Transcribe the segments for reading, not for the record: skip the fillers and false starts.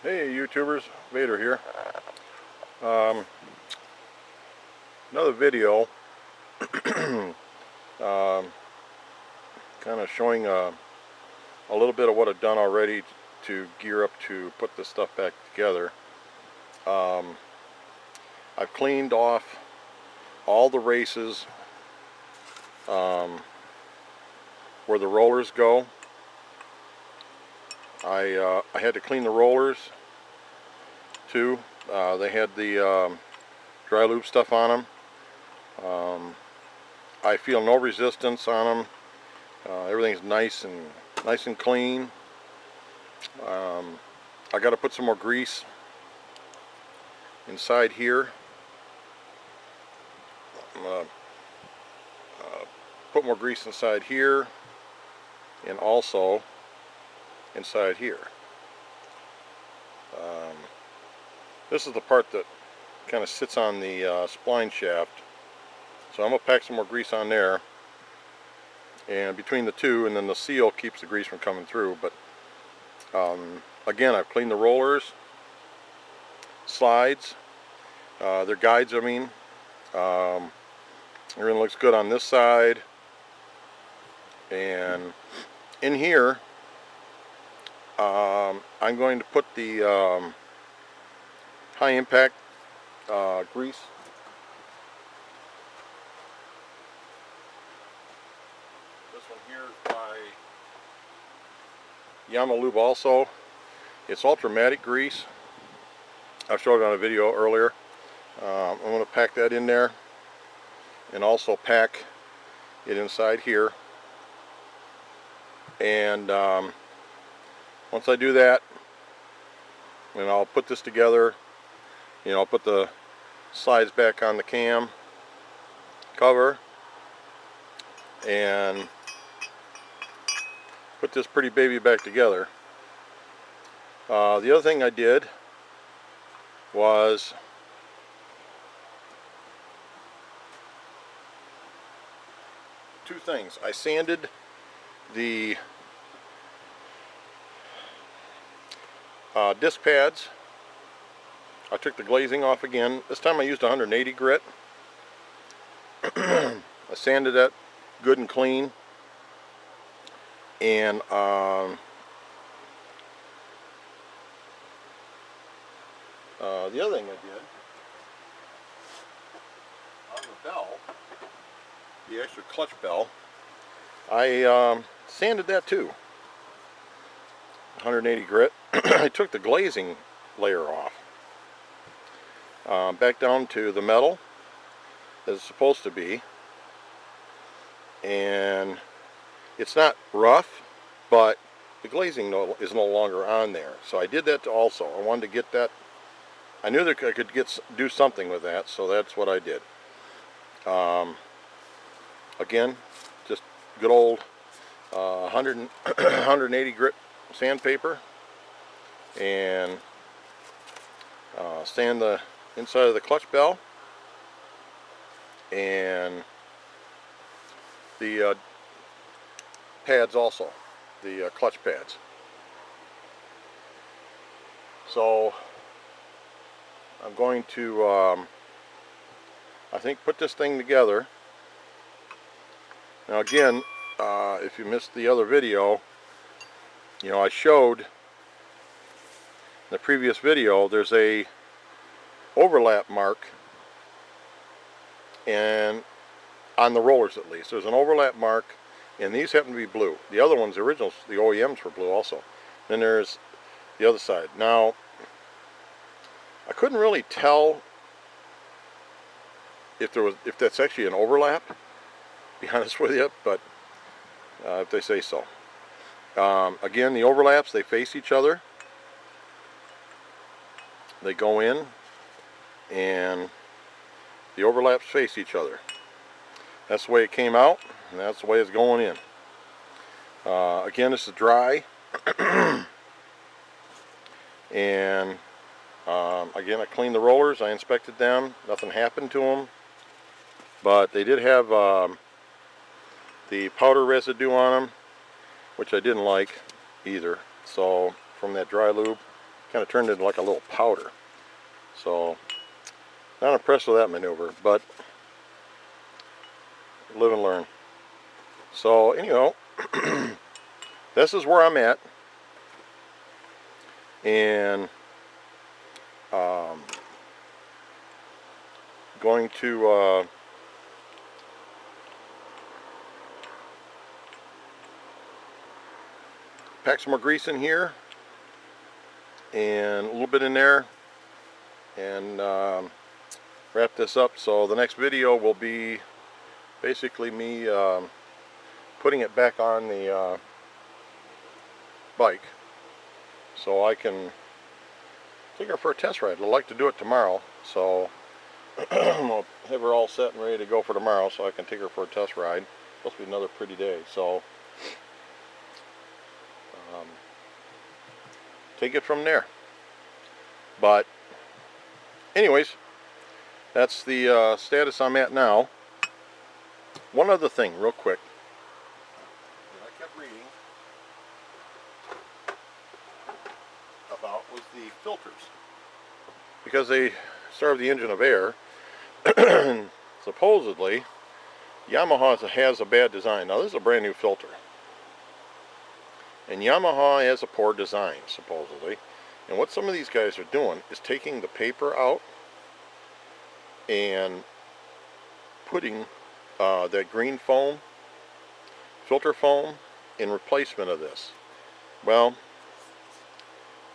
Hey YouTubers, Vader here. Um, Another video um, kind of showing a little bit of what I've done already to gear up to put this stuff back together. Um, I've cleaned off all the races where the rollers go. I had to clean the rollers too. They had the dry lube stuff on them. I feel no resistance on them. Everything's nice and clean. I got to put some more grease inside here. I'm gonna put more grease inside here and also inside here. This is the part that kind of sits on the spline shaft. So I'm going to pack some more grease on there, and between the two, and then the seal keeps the grease from coming through. But again, I've cleaned the rollers, slides, their guides, I mean. Everything looks good on this side. And in here, I'm going to put the high impact grease. This one here is by Yamaha Lube also. It's Ultramatic grease. I showed it on a video earlier. I'm going to pack that in there and also pack it inside here. And once I do that, and I'll put this together, I'll put the slides back on the cam cover and put this pretty baby back together. The other thing I did was two things. I sanded the disc pads. I took the glazing off again. This time I used 180 grit. I sanded that good and clean. And the other thing I did on the bell, the extra clutch bell, I sanded that too. 180 grit. I took the glazing layer off. Back down to the metal as it's supposed to be. And it's not rough, but the glazing is no longer on there. So I did that also. I wanted to get that. I knew that I could do something with that, so that's what I did. Again, just good old 180 grit sandpaper, and sand the inside of the clutch bell and the pads also, the clutch pads. So I'm going to I think put this thing together. Now again, if you missed the other video, I showed in the previous video there's a overlap mark, and on the rollers at least there's an overlap mark, and these happen to be blue. The other ones, the originals, the OEMs, were blue also. Then there's the other side. Now I couldn't really tell if that's actually an overlap, to be honest with you, but if they say so. Again, the overlaps, they face each other. They go in, and the overlaps face each other. That's the way it came out, and that's the way it's going in. Again, this is dry. And again, I cleaned the rollers. I inspected them. Nothing happened to them, but they did have the powder residue on them, which I didn't like either. So from that dry lube, kind of turned into like a little powder. So not impressed with that maneuver, but live and learn. So anyhow, this is where I'm at, and going to pack some more grease in here and a little bit in there, and wrap this up. So the next video will be basically me putting it back on the bike so I can take her for a test ride. I'd like to do it tomorrow, so I'll have her all set and ready to go for tomorrow so I can take her for a test ride. It's supposed to be another pretty day, so take it from there. But anyways, that's the status I'm at now. One other thing real quick that I kept reading about was the filters, because they starve the engine of air. Supposedly Yamaha has a bad design. Now this is a brand new filter, and Yamaha has a poor design supposedly, and what some of these guys are doing is taking the paper out and putting that green foam, filter foam, in replacement of this. Well,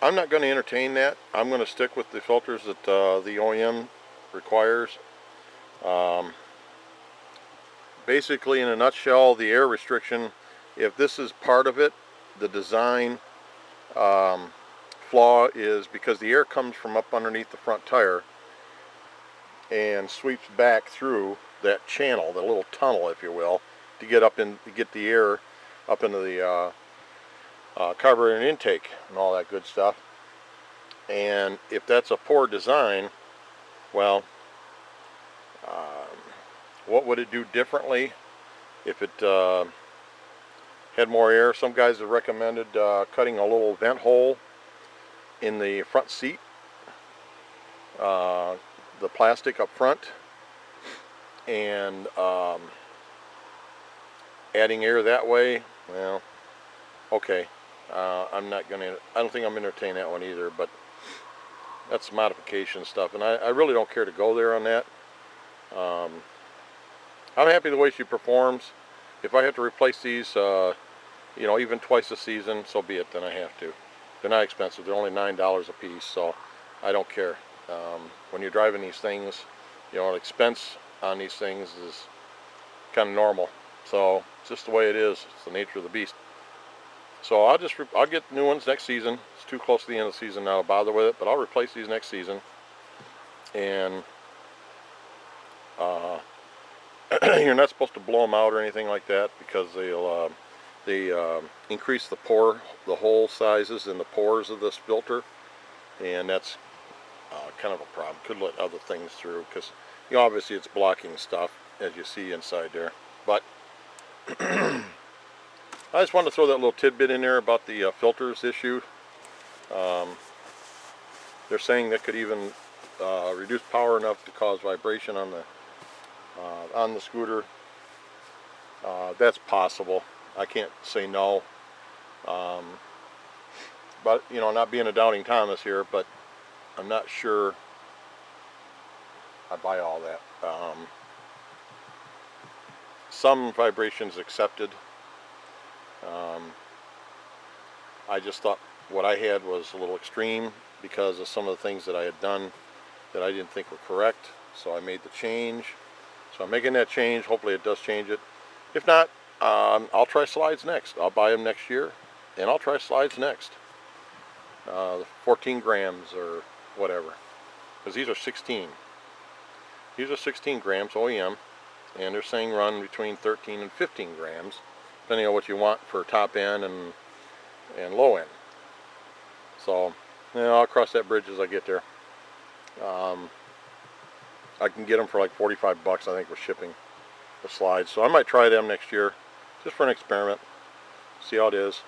I'm not going to entertain that. I'm going to stick with the filters that the OEM requires. Basically, in a nutshell, the air restriction, if this is part of it, the design flaw is because the air comes from up underneath the front tire and sweeps back through that channel, the little tunnel, if you will, to get up in, to get the air up into the carburetor intake and all that good stuff. And if that's a poor design, well, what would it do differently if it had more air? Some guys have recommended cutting a little vent hole in the front seat, the plastic up front, and adding air that way. Well, okay, I'm not gonna, I don't think I'm entertaining that one either, but that's modification stuff, and I really don't care to go there on that. I'm happy the way she performs. If I have to replace these, you know, even twice a season, so be it, then I have to. They're not expensive, they're only $9 a piece, so I don't care. When you're driving these things, you know, an expense on these things is kind of normal. So it's just the way it is. It's the nature of the beast. So I'll get new ones next season. It's too close to the end of the season now to bother with it, but I'll replace these next season. And you're not supposed to blow them out or anything like that, because they'll increase the hole sizes in the pores of this filter, and that's kind of a problem. Could let other things through, because you know, obviously it's blocking stuff as you see inside there. But I just wanted to throw that little tidbit in there about the filters issue. They're saying that could even reduce power enough to cause vibration on the scooter. That's possible. I can't say no. But you know, not being a doubting Thomas here, but I'm not sure I buy all that. Some vibrations accepted. I just thought what I had was a little extreme because of some of the things that I had done that I didn't think were correct. So I made the change. So I'm making that change. Hopefully it does change it. If not, I'll try slides next. I'll buy them next year, and I'll try slides next. 14 grams or whatever, because these are 16. These are 16 grams OEM, and they're saying run between 13 and 15 grams, depending on what you want for top end and low end. So, you know, I'll cross that bridge as I get there. I can get them for like 45 bucks, I think, with shipping, the slides. So I might try them next year, just for an experiment, see how it is.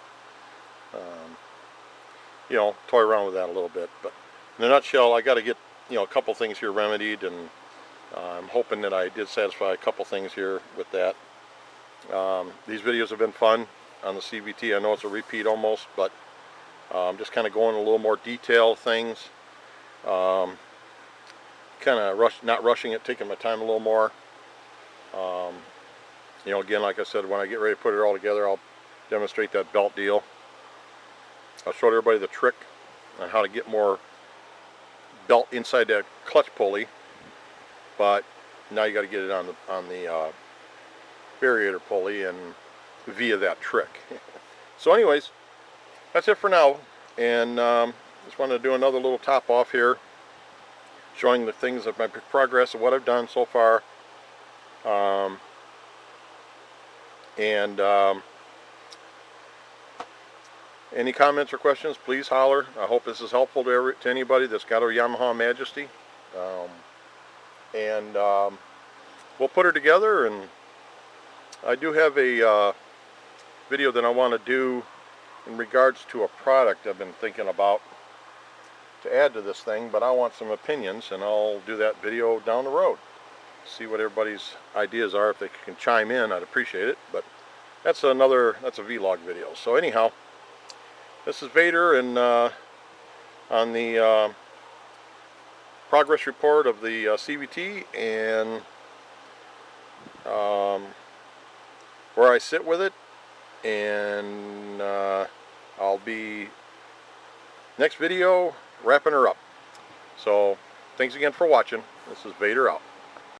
you know, toy around with that a little bit. But in a nutshell, I got to get, you know, a couple things here remedied, and I'm hoping that I did satisfy a couple things here with that. These videos have been fun on the CVT. I know it's a repeat almost, but just kind of going in a little more detail things. Kind of not rushing it, taking my time a little more. You know, again, like I said, when I get ready to put it all together, I'll demonstrate that belt deal. I'll show everybody the trick on how to get more belt inside that clutch pulley, but now you got to get it on the variator pulley and via that trick. So anyways, that's it for now, and just wanted to do another little top off here, showing the things of my progress of what I've done so far. Any comments or questions, please holler. I hope this is helpful to anybody that's got a Yamaha Majesty. We'll put her together, and I do have a video that I want to do in regards to a product I've been thinking about to add to this thing, but I want some opinions, and I'll do that video down the road. See what everybody's ideas are. If they can chime in, I'd appreciate it. But that's a vlog video. So anyhow, this is Vader, and on the progress report of the CVT, and where I sit with it, and I'll be next video wrapping her up. So thanks again for watching. This is Vader out.